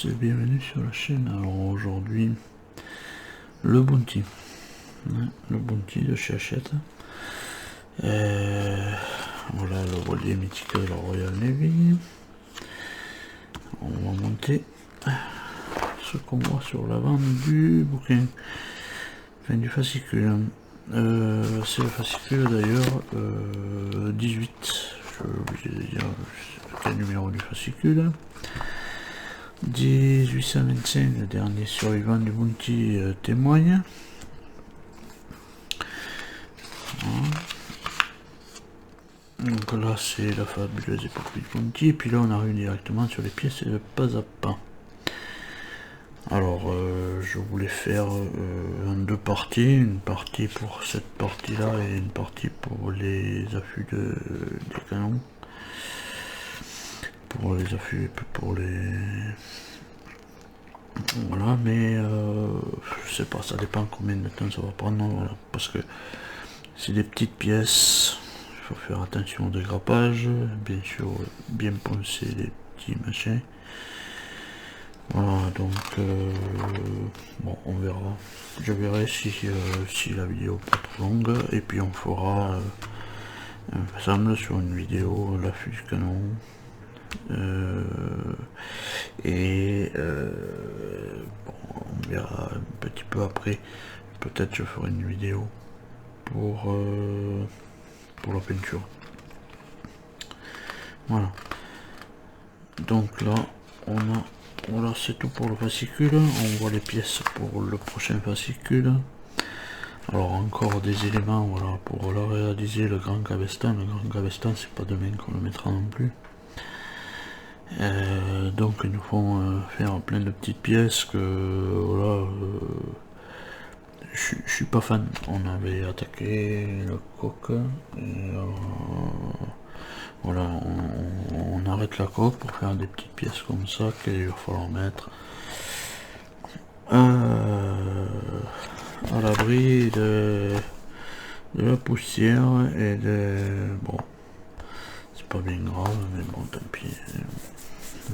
tous et bienvenue sur la chaîne. Alors aujourd'hui, le Bounty. Le Bounty de chez Hachette. Voilà le voilier mythique de la Royal Navy. On va monter ce qu'on voit sur l'avant du bouquin. Enfin, du fascicule. C'est le fascicule d'ailleurs 18. Je vais oublier de dire quel numéro du fascicule. 1825, le dernier survivant du Bounty témoigne. Voilà. Donc là c'est la fabuleuse épopée du Bounty, et puis là on arrive directement sur les pièces et le pas à pas. Alors je voulais faire en deux parties, une partie pour cette partie là et une partie pour les affûts des canons. Pour les affûts, pour les... Voilà, mais je sais pas, ça dépend combien de temps ça va prendre, voilà, parce que c'est des petites pièces, il faut faire attention au dégrappage, bien sûr, bien poncer les petits machins. Voilà, donc bon, on verra. Je verrai si la vidéo est pas trop longue, et puis on fera ensemble sur une vidéo l'affût du canon. Bon, on verra un petit peu après, peut-être je ferai une vidéo pour la peinture. Voilà, donc là on a, voilà, c'est tout pour le fascicule. On voit les pièces pour le prochain fascicule. Alors encore des éléments, voilà, pour la réaliser le grand cabestan. Le grand cabestan, c'est pas demain qu'on le mettra non plus. Donc ils nous font faire plein de petites pièces que voilà, je suis pas fan. On avait attaqué le coque, voilà, on arrête la coque pour faire des petites pièces comme ça qu'il va falloir mettre à l'abri de la poussière et de... Bon, c'est pas bien grave, mais bon, tant pis.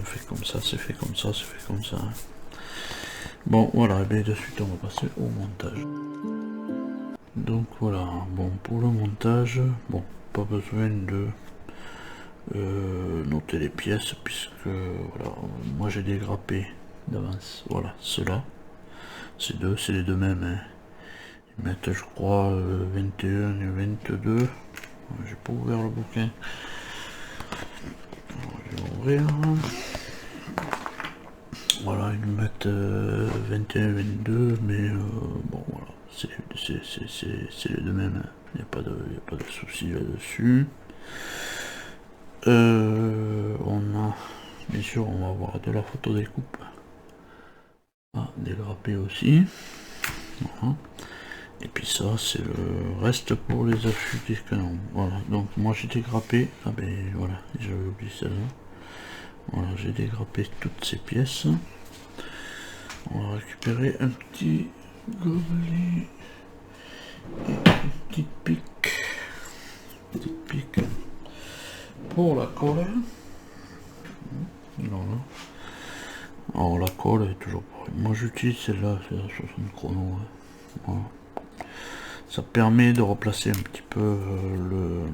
On fait comme ça, c'est fait comme ça, c'est fait comme ça. Bon, voilà, et de suite on va passer au montage. Donc voilà, bon, pour le montage, bon, pas besoin de noter les pièces, puisque voilà, moi j'ai dégrappé d'avance, voilà, ceux-là, c'est les deux mêmes, hein. Ils mettent, je crois, 21 et 22, j'ai pas ouvert le bouquin, je vais ouvrir. Voilà, ils mettent 21, 22, mais bon voilà, c'est les deux mêmes, il n'y a pas de souci là-dessus. On a, bien sûr, on va avoir de la photo découpe à dégrapper aussi. Voilà. Et puis ça, c'est le reste pour les affûts des canons. Voilà, donc moi j'ai dégrappé, ah ben voilà, j'avais oublié celle-là. Voilà, j'ai dégrappé toutes ces pièces. On va récupérer un petit gobelet et une petite pique. Pour la colle. Voilà. Alors la colle est toujours pareil. Moi j'utilise celle-là, c'est la 60 chrono. Hein. Voilà. Ça permet de replacer un petit peu le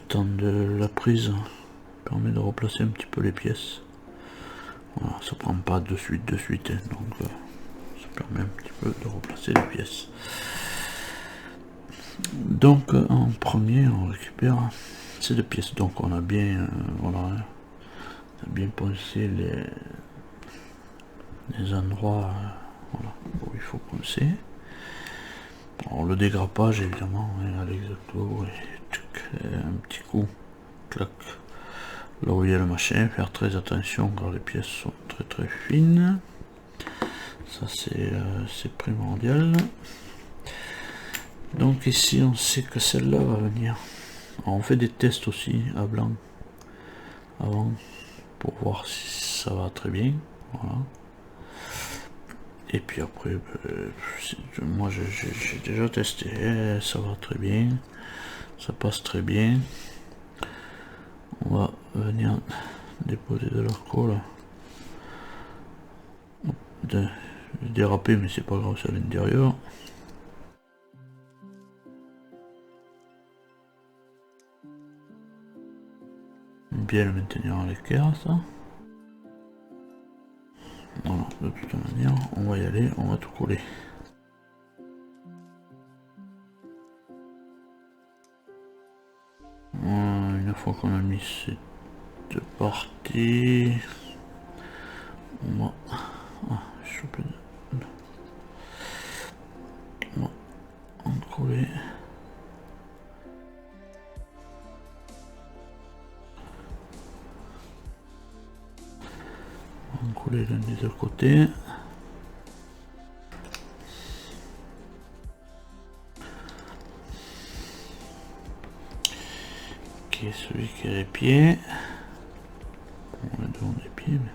temps de la prise. Ça permet de replacer un petit peu les pièces. Voilà, ça prend pas de suite, hein, donc ça permet un petit peu de replacer les pièces. Donc en premier on récupère ces deux pièces, donc on a bien voilà, on a bien poncé les endroits voilà, où il faut poncer. Alors le dégrappage évidemment, hein, à l'exacto, un petit coup, clac, là où il y a le machin, faire très attention car les pièces sont très fines, ça c'est primordial. Donc ici on sait que celle-là va venir. Alors, on fait des tests aussi à blanc avant pour voir si ça va très bien, voilà. Et puis après, moi j'ai déjà testé, ça va très bien, ça passe très bien. On va venir déposer de la colle J'ai dérapé, mais c'est pas grave, c'est à l'intérieur. Bien le maintenir à l'équerre, ça. Voilà, de toute manière, on va y aller, on va tout coller. Une fois qu'on a mis cette partie, on va... Ah, je suis chopé de... On va en coller. On va coller l'un des deux côtés. Ok, celui qui a les pieds. On a devant les pieds, mais...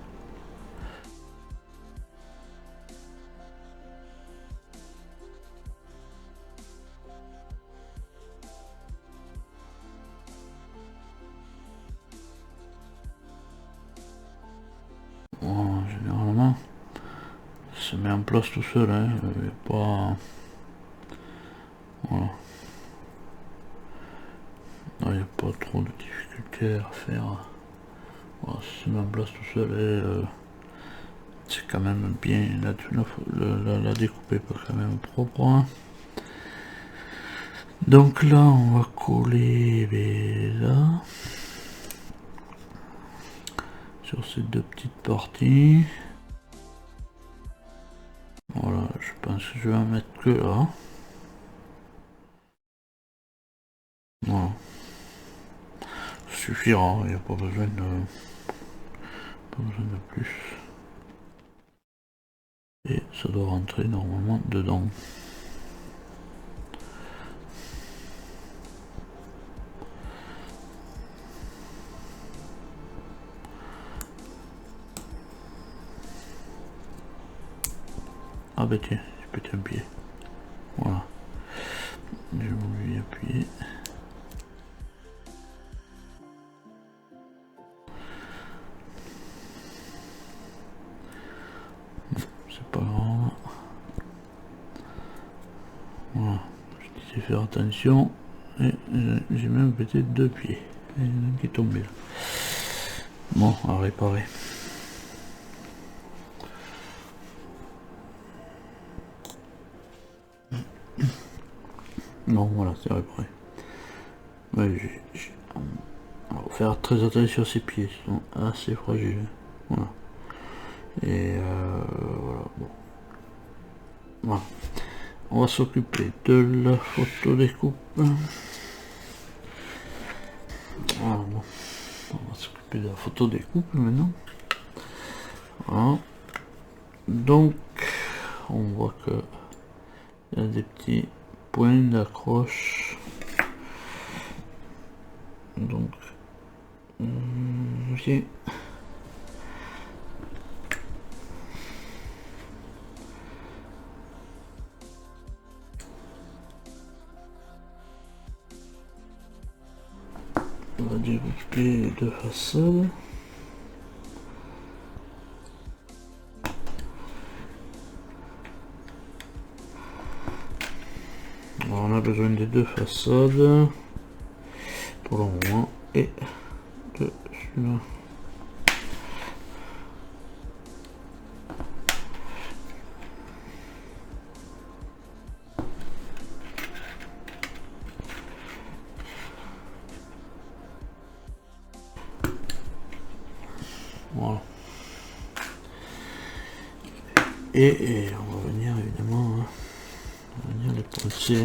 Bon, généralement, ça se met en place tout seul, hein. Il n'y a pas... Voilà. Il n'y a pas trop de difficultés à faire. Voilà, ça se met en place tout seul et c'est quand même bien. La découpe est pas quand même propre. Hein. Donc là, on va coller là sur ces deux petites parties. Voilà, je pense que je vais en mettre que là. Voilà. Ça suffira, il n'y a pas besoin de plus. Et ça doit rentrer normalement dedans. Ah bah tiens, j'ai pété un pied. Voilà. J'ai voulu y appuyer. C'est pas grave. Voilà. Je disais faire attention. Et j'ai même pété deux pieds. Il y en a un qui est tombé là. Bon, à réparer. Non, voilà, c'est réparé. Ouais, on va faire très attention à ses pieds, ils sont assez fragiles. Voilà. Et voilà, bon. Voilà. On va s'occuper de la photo découpe. Voilà, bon. On va s'occuper de la photo découpe maintenant. Voilà. Donc, on voit que il y a des petits points d'accroche. Donc, ok. On va découper les deux façades. Alors on a besoin des deux façades pour le moment et de celui-là. Voilà. Et on va venir évidemment, hein, on va venir les poncer.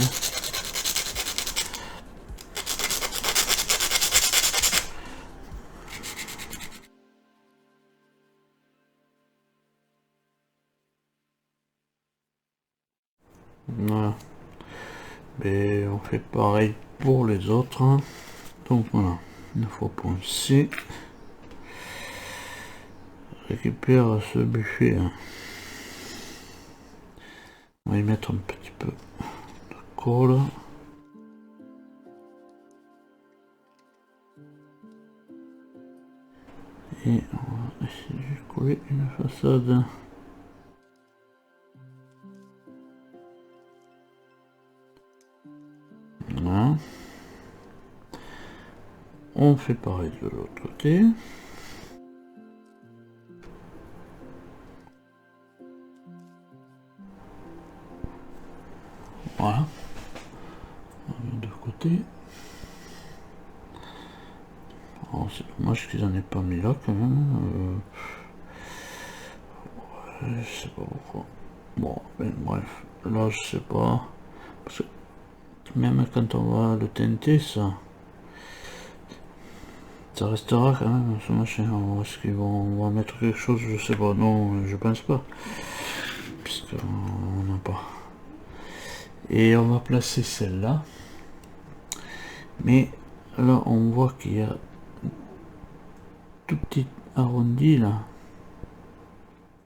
Voilà. Mais on fait pareil pour les autres. Hein. Donc voilà, une fois poncé, récupère ce buffet. Hein. On va y mettre un petit peu de colle. Et on va essayer de coller une façade. On fait pareil de l'autre côté. Voilà. De côté. Alors c'est dommage qu'ils en aient pas mis là quand même. Je sais pas pourquoi. Bon, ben, bref. Là je sais pas. Parce que même quand on va le teinter, ça restera quand même ce machin. Est-ce qu'ils vont mettre quelque chose? Je sais pas. Non, je pense pas. Puisqu'on n'a pas. Et on va placer celle-là. Mais là on voit qu'il y a tout petit arrondi là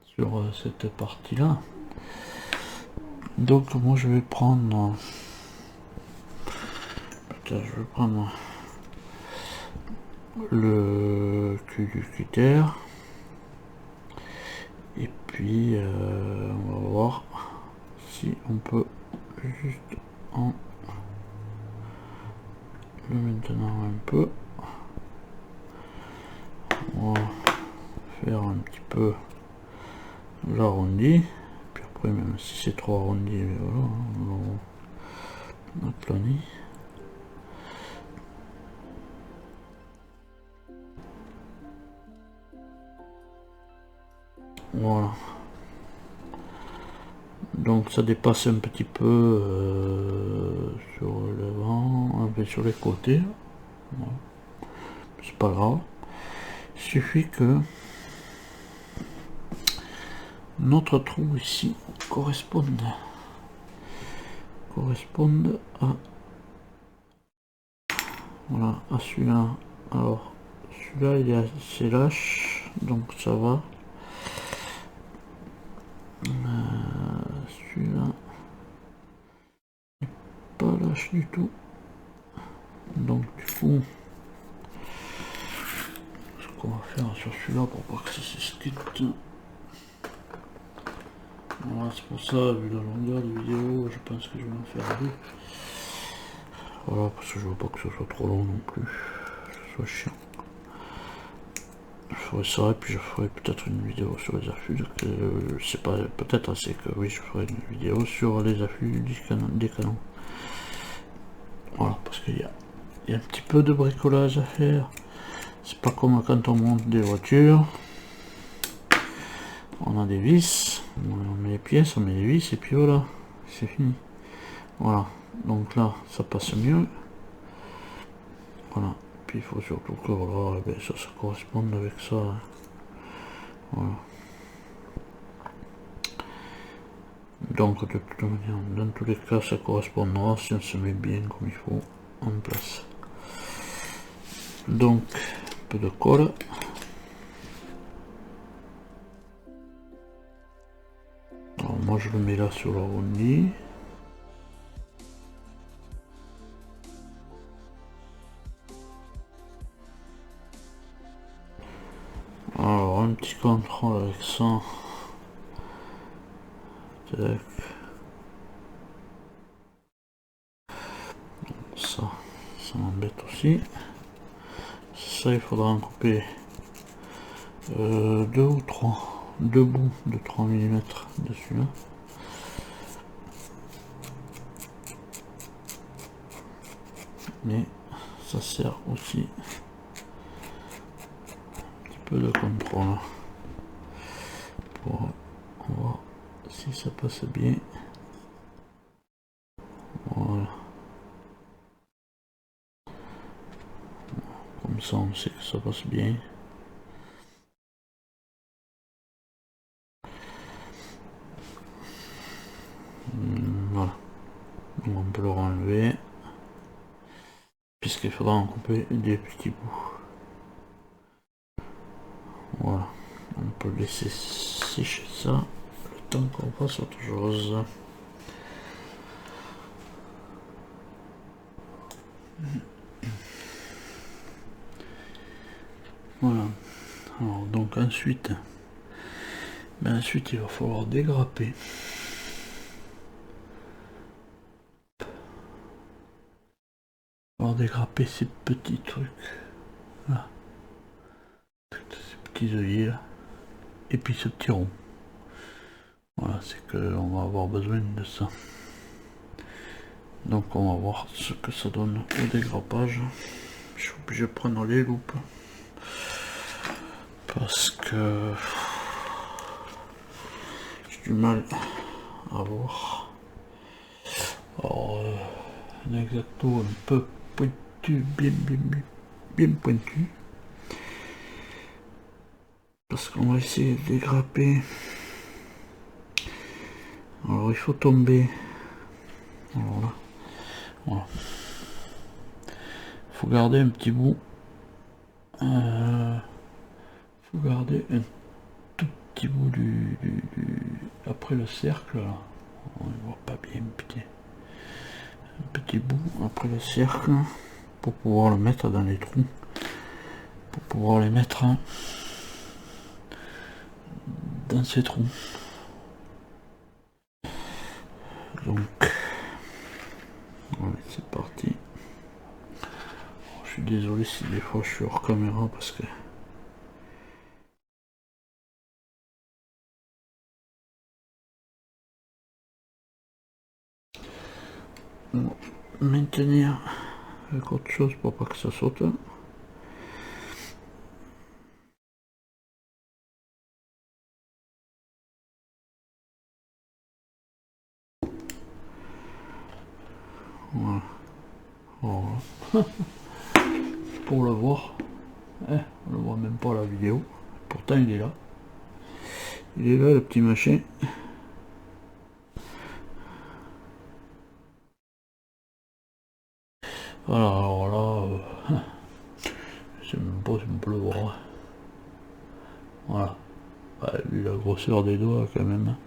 sur cette partie là. Donc moi je vais prendre le cul du critère et puis on va voir si on peut juste en le maintenant un peu. On va faire un petit peu l'arrondi, puis après même si c'est trop arrondi, voilà, on aplanit. Voilà. Donc ça dépasse un petit peu sur le vent, un peu sur les côtés. Voilà. C'est pas grave. Il suffit que notre trou ici corresponde à voilà à celui-là. Alors celui-là il est assez lâche, donc ça va. Celui-là pas lâche du tout, donc du coup ce qu'on va faire sur celui-là pour pas que ça s'esquite, voilà, c'est pour ça, vu la longueur de vidéo, je pense que je vais en faire deux. Voilà, parce que je veux pas que ce soit trop long non plus, que ce soit chiant. Je ferai ça et puis je ferai peut-être une vidéo sur les affûts, c'est pas peut-être assez que oui, je ferai une vidéo sur les affûts des canons. Voilà, parce qu'il y a un petit peu de bricolage à faire. C'est pas comme quand on monte des voitures. On a des vis, on met les pièces, on met les vis et puis voilà, c'est fini. Voilà, donc là ça passe mieux. Voilà, puis il faut surtout que voilà, ben, ça corresponde avec ça. Voilà. Donc de toute manière, dans tous les cas ça correspondra si on se met bien comme il faut en place. Donc un peu de colle. Alors moi je le mets là sur l'arrondi. Alors un petit contrôle avec ça. Tac. Ça m'embête aussi. Ça il faudra en couper deux ou trois, deux bouts de 3 mm dessus là. Mais ça sert aussi un petit peu de contrôle pour voir si ça passe bien. Voilà, comme ça on sait que ça passe bien. Voilà, donc on peut le renlever puisqu'il faudra en couper des petits bouts. Voilà, on peut laisser sécher ça le temps qu'on fasse autre chose. Voilà, alors donc ensuite il va falloir dégrapper. Dégrapper ces petits trucs Voilà. Ces petits œillets là. Et puis ce petit rond. Voilà, c'est que on va avoir besoin de ça. Donc on va voir ce que ça donne au dégrappage. Je suis obligé de prendre les loupes. Parce que j'ai du mal à voir. Alors, un exacto un peu pointu, bien pointu. Parce qu'on va essayer de dégrapper. Alors il faut tomber. Alors là, voilà. Il faut garder un petit bout. Faut garder un tout petit bout après le cercle là. On ne voit pas bien, putain. Un petit bout après le cercle pour pouvoir le mettre dans les trous. Pour pouvoir les mettre dans ces trous. Donc, voilà, c'est parti. Je suis désolé si des fois je suis hors caméra parce que on va maintenir avec autre chose pour pas que ça saute. Voilà. Voilà. Pour le voir, on le voit même pas à la vidéo, pourtant il est là. Il est là le petit machin. Voilà, alors là, je sais même pas si on peut le voir. Voilà. Ouais, vu la grosseur des doigts quand même.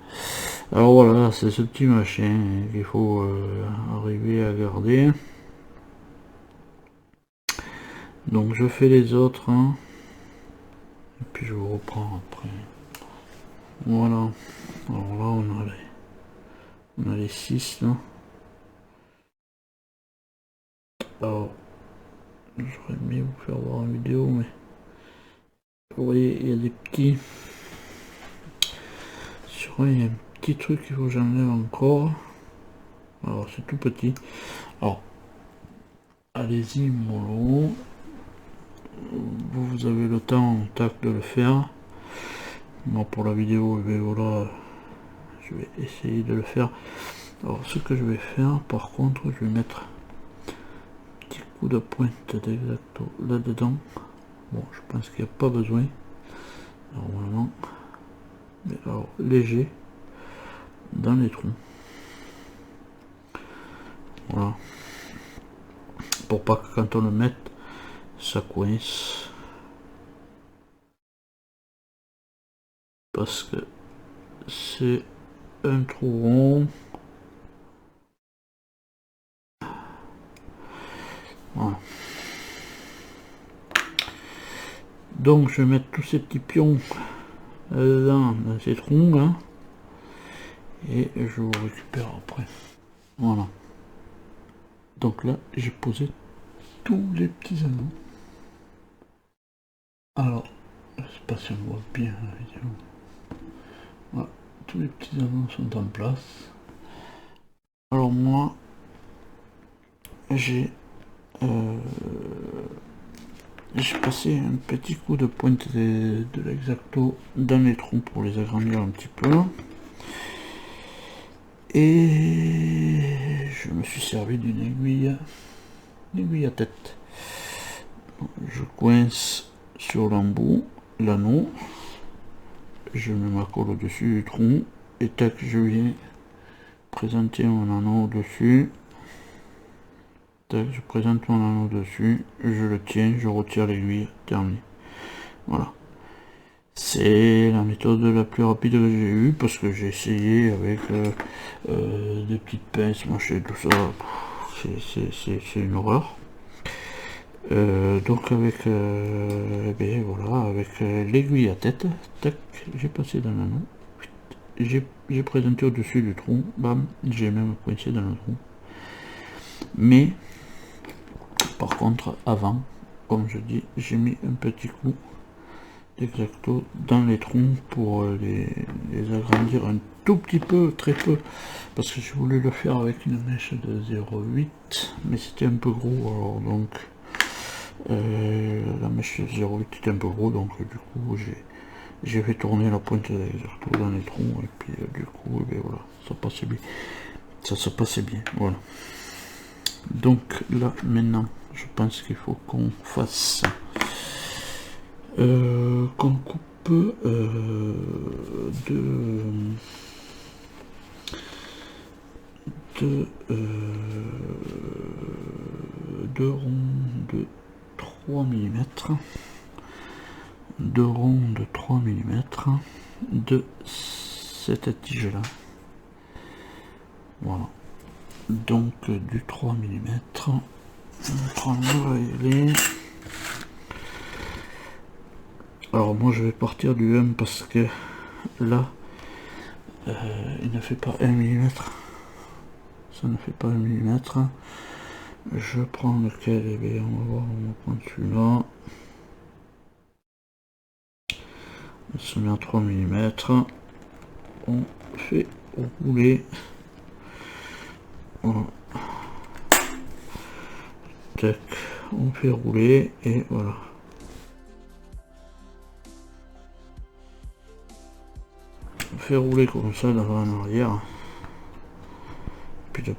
Alors voilà, c'est ce petit machin qu'il faut arriver à garder. Donc je fais les autres. Hein. Et puis je vous reprends après. Voilà. Alors là on a les 6 là. Alors j'aurais aimé vous faire voir en vidéo mais vous voyez il y a des petits. Sur il y a un petit truc qu'il faut que j'enlève encore. Alors c'est tout petit. Alors allez-y mollo. Vous avez le temps tac de le faire. Moi pour la vidéo, et voilà, je vais essayer de le faire. Alors ce que je vais faire, par contre, je vais mettre un petit coup de pointe d'exacto là-dedans. Bon, je pense qu'il n'y a pas besoin. Normalement. Mais alors léger dans les trous. Voilà. Pour pas que quand on le mette, ça coince. Parce que c'est un trou rond. Voilà. Donc je vais mettre tous ces petits pions là-dedans, dans ces trous là. Et je vous récupère après. Voilà. Donc là, j'ai posé tous les petits anneaux. Alors, je sais pas si on voit bien la vidéo. Voilà, tous les petits anneaux sont en place. Alors moi, j'ai passé un petit coup de pointe de l'exacto dans les trous pour les agrandir un petit peu. Et je me suis servi d'une aiguille à tête. Je coince sur l'embout l'anneau, je mets ma colle au-dessus du trou et tac, je viens présenter mon anneau dessus. Tac, je présente mon anneau dessus, je le tiens, je retire l'aiguille, terminé. Voilà. C'est la méthode la plus rapide que j'ai eue parce que j'ai essayé avec des petites pinces, machin, tout ça. C'est une horreur. Donc avec ben voilà, avec l'aiguille à tête, tac, j'ai passé dans l'anneau, j'ai présenté au-dessus du trou, bam, j'ai même coincé dans le trou. Mais par contre, avant, comme je dis, j'ai mis un petit coup d'X-Acto dans les troncs pour les agrandir un tout petit peu, très peu, parce que je voulais le faire avec une mèche de 0,8, mais c'était un peu gros, alors donc la mèche de 0,8 était un peu gros, donc du coup j'ai fait tourner la pointe d'X-Acto dans les troncs, et puis du coup, et bien, voilà, ça passait bien, ça se passait bien, voilà. Donc là maintenant je pense qu'il faut qu'on fasse qu'on coupe deux ronds de 3 mm, deux ronds de 3 mm de cette tige là, voilà, donc du 3 mm. On prend les... Alors moi je vais partir du 1 parce que là il ne fait pas 1 mm, ça ne fait pas 1 mm. Je prends lequel, et bien on va voir, on va prendre celui-là, on se met à 3 mm, on fait rouler, voilà, tac, on fait rouler, et voilà. On fait rouler comme ça d'avant en arrière, puis de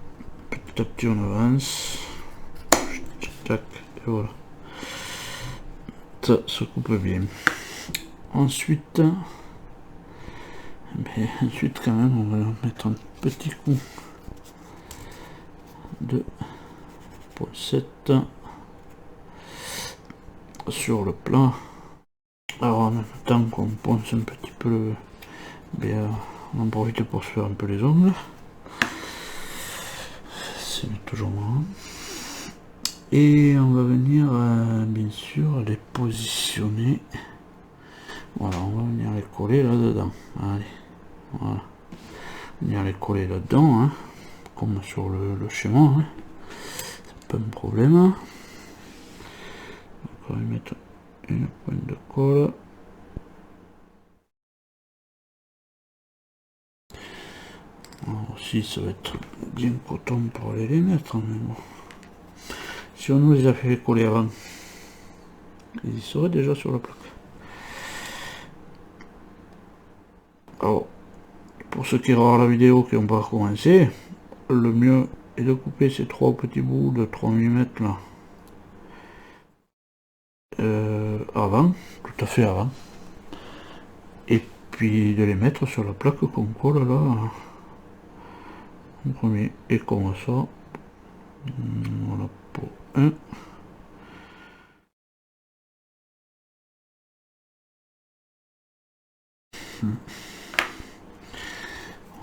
petit à petit on avance, tac, et voilà. Ça se coupe bien. Ensuite, quand même, on va mettre un petit coup de poncette sur le plat. Alors en même temps qu'on ponce un petit peu, bien, on en profite pour se faire un peu les ongles. C'est toujours marrant. Et on va venir bien sûr les positionner. Voilà, on va venir les coller là-dedans. Allez, voilà. Venir les coller là-dedans, hein, comme sur le schéma. Hein. C'est pas un problème. On va y mettre une pointe de colle. Alors aussi, ça va être bien coton pour aller les mettre, mais bon. Si on nous les a fait coller avant, ils y seraient déjà sur la plaque. Alors, pour ceux qui regardent la vidéo qui n'ont pas commencé, le mieux est de couper ces trois petits bouts de 3 mm là avant, tout à fait avant, et puis de les mettre sur la plaque qu'on colle là en premier, et comme ça, voilà pour un.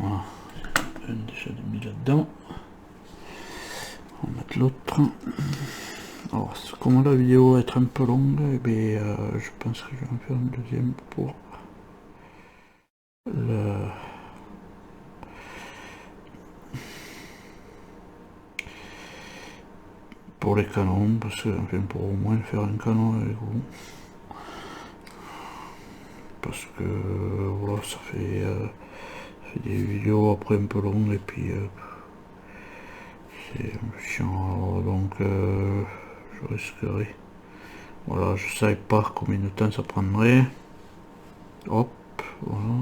Voilà, un déjà mis là-dedans. On va mettre l'autre. Alors, comme la vidéo va être un peu longue, et bien, je pense que je vais en faire une deuxième pour les canons, parce que enfin, pour au moins faire un canon avec vous, parce que voilà, ça fait des vidéos après un peu longues, et puis c'est chiant, alors, donc je risquerai, voilà, je savais pas combien de temps ça prendrait, hop, voilà,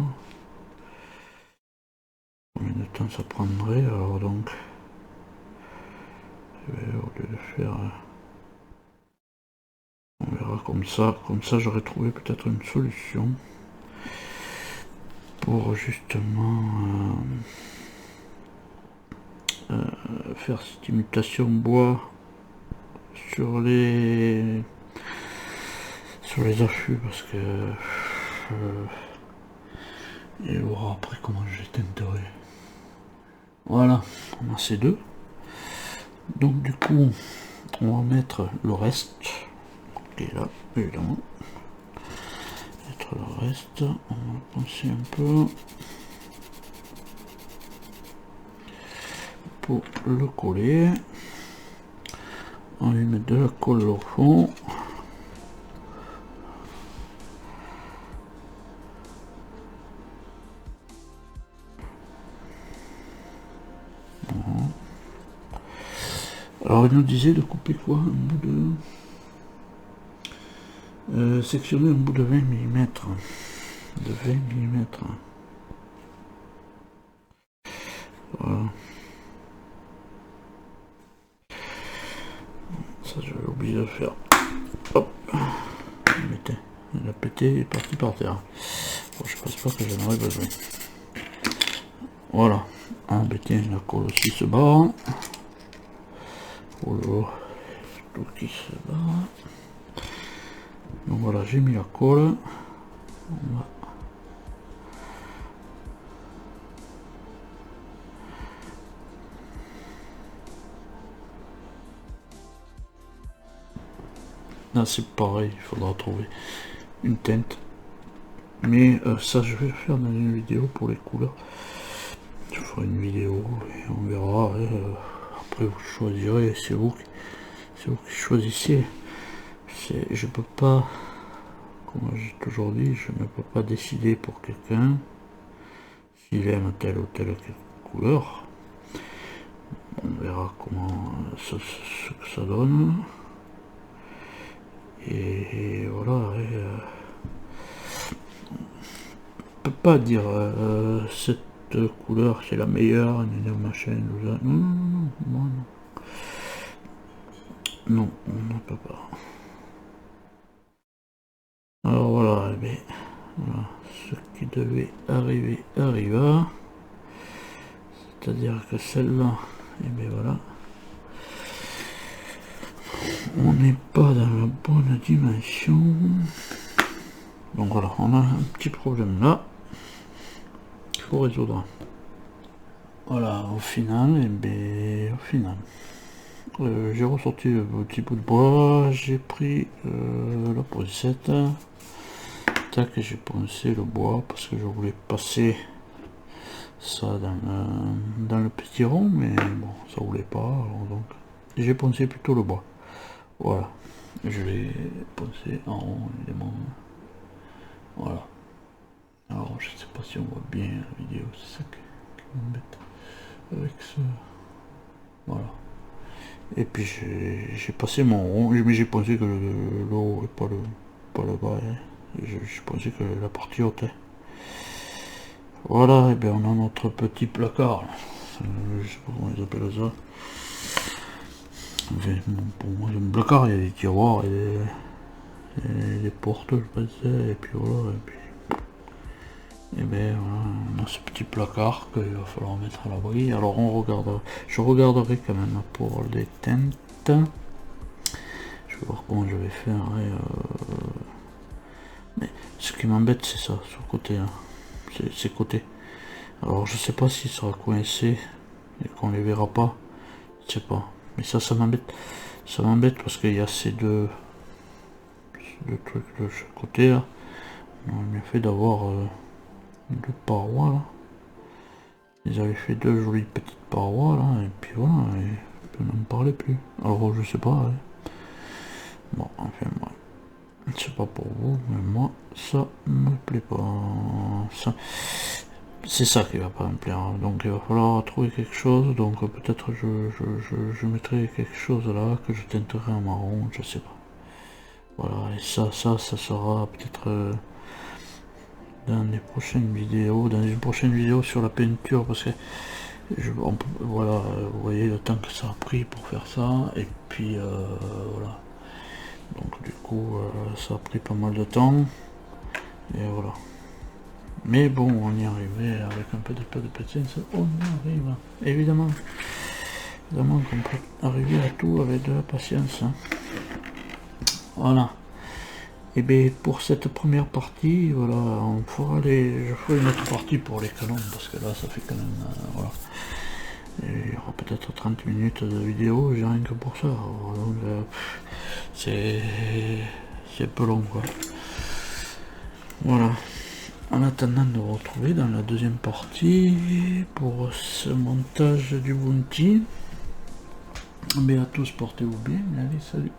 combien de temps ça prendrait, alors donc au lieu de faire, on verra comme ça j'aurais trouvé peut-être une solution pour justement faire cette imitation bois sur les affûts, parce que et voir après comment je tenterai. Voilà, on a ces deux, donc du coup on va mettre le reste qui est là, évidemment. Mettre le reste, on va penser un peu pour le coller. On va lui mettre de la colle au fond. Alors il nous disait de couper quoi? Un bout de... sectionner un bout de 20 mm. De 20 mm. Voilà. Ça je vais oublier de faire. Hop. Il a pété, il est parti par terre. Bon, je pense pas que j'en aurais besoin. Voilà. Ah ben tiens, la colle aussi se barre. Oh là, tout qui se barre. Donc voilà, j'ai mis la colle. On va... Là c'est pareil, il faudra trouver une teinte. Mais ça je vais le faire dans une vidéo pour les couleurs. Je ferai une vidéo et on verra. Après vous choisirez, c'est vous qui choisissez. Je peux pas, comme j'ai toujours dit, je ne peux pas décider pour quelqu'un s'il aime telle ou telle couleur. On verra comment ce que ça donne. Et voilà. On peut pas dire cette couleur c'est la meilleure, machin, non, moi non. Non, on ne peut pas. Alors voilà, bien, voilà, ce qui devait arriver arriva. C'est-à-dire que celle-là, et bien voilà. On n'est pas dans la bonne dimension. Donc voilà, on a un petit problème là. Il faut résoudre. Voilà, au final, et bien, au final. J'ai ressorti le petit bout de bois, j'ai pris la poncette, tac, et j'ai poncé le bois parce que je voulais passer ça dans le petit rond, mais bon, ça voulait pas, alors donc j'ai poncé plutôt le bois. Voilà, je l'ai poncé en rond évidemment. Voilà. Alors je sais pas si on voit bien la vidéo, c'est ça qui m'embête avec ce. Voilà. Et puis j'ai passé mon rond, mais j'ai pensé que le haut et pas le bas. Hein. Je pensais que la partie haute. Hein. Voilà, et bien on a notre petit placard. Je sais pas comment ils appellent ça. Enfin, bon, pour moi, un placard, il y a des tiroirs et des portes, je pensais, et puis voilà. Et bien voilà, on a ce petit placard qu'il va falloir mettre à l'abri. Alors je regarderai quand même pour les teintes. Je vais voir comment je vais faire. Mais ce qui m'embête c'est ça, sur le côté là. Ces côtés. Alors je sais pas s'il sera coincé et qu'on les verra pas. Je sais pas. Mais ça m'embête. Ça m'embête parce qu'il y a ces deux trucs de chaque côté là. On a bien fait d'avoir deux parois là. Ils avaient fait deux jolies petites parois là, et puis voilà, et on n'en parlait plus. Alors je sais pas. Hein. Bon, enfin moi, c'est pas pour vous, mais moi ça me plaît pas. C'est ça qui va pas me plaire. Donc il va falloir trouver quelque chose. Donc peut-être je mettrai quelque chose là que je teinterai en marron, je sais pas. Voilà, et ça sera peut-être dans les prochaines vidéos, dans une prochaine vidéo sur la peinture, parce que voilà, vous voyez le temps que ça a pris pour faire ça, et puis voilà, donc du coup ça a pris pas mal de temps, et voilà, mais bon, on y arrivait avec un peu de patience, on y arrive, évidemment qu'on peut arriver à tout avec de la patience, hein. Voilà. Et bien pour cette première partie, voilà, on fera je ferai une autre partie pour les canons, parce que là ça fait quand même, voilà. Et il y aura peut-être 30 minutes de vidéo, j'ai rien que pour ça, donc c'est un peu long quoi. Voilà. En attendant de vous retrouver dans la deuxième partie pour ce montage du bounty. Mais à tous, portez-vous bien, allez salut.